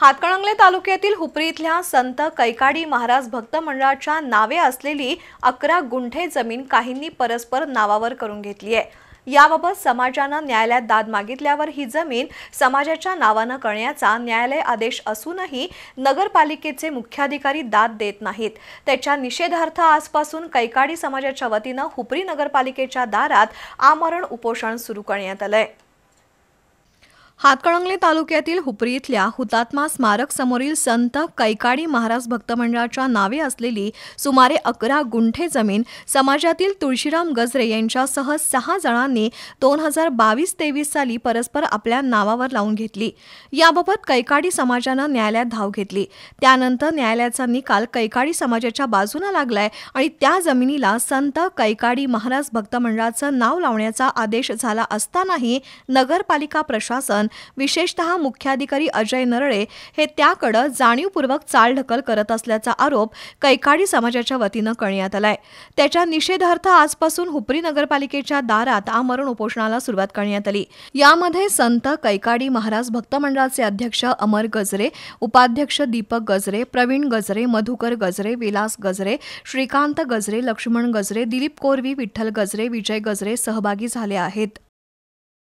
हातकणंगले तालुक्यातील हुपरी इथल्या संत कैकाडी महाराज भक्त मंडळाच्या नावे असलेली 11 गुंठे जमीन काहींनी परस्पर नावावर करून घेतली आहे। याबाबत समाजानं न्यायालयात दाद मागितल्यावर ही जमीन समाजाच्या नावानं करण्याचा न्यायालय आदेश असूनही नगरपालिकेचे मुख्याधिकारी दाद देत नाहीत। त्याच्या निषेधार्थ आजपासून कैकाडी समाजाच्या वतीनं हुपरी नगरपालिकेच्या दारात आमरण उपोषण सुरू करण्यात आलंय। हातकणंगले तालुक्यातील हुपरी इथल्या हुतात्मा स्मारक समोरील संत कैकाडी महाराज भक्त मंडळाच्या नावे असलेली सुमारे 11 गुंठे जमीन समाजातील तुळशीराम गजरे यांच्यासह 6 जणांनी 2022-23 साली परस्पर आपल्या नावावर लावून घेतली। याबाबत कैकाडी समाजानं न्यायालयात धाव घेतली। त्यानंतर न्यायालयाचा निकाल कैकाडी समाजाच्या बाजूने लागलाय आणि त्या जमिनीला संत कैकाडी महाराज भक्त मंडळाचं नाव लावण्याचा आदेश झाला असतानाही नगरपालिका प्रशासन विशेषतः मुख्याधिकारी अजय नरळे हे त्याकडे जाणीवपूर्वक चालढकल करत असल्याचा आरोप कैकाडी समाजाच्या वतीनं करण्यात आलाय। त्याच्या निषेधार्थ आजपासून हुपरी नगरपालिकेच्या दारात आमरण उपोषणाला सुरुवात करण्यात आली। यामध्ये संत कैकाडी महाराज भक्त मंडळाचे अध्यक्ष अमर गजरे, उपाध्यक्ष दीपक गजरे, प्रवीण गजरे, मधुकर गजरे, विलास गजरे, श्रीकांत गजरे, लक्ष्मण गजरे, दिलीप कोरवी, विठ्ठल गजरे, विजय गजरे सहभागी झाले आहेत।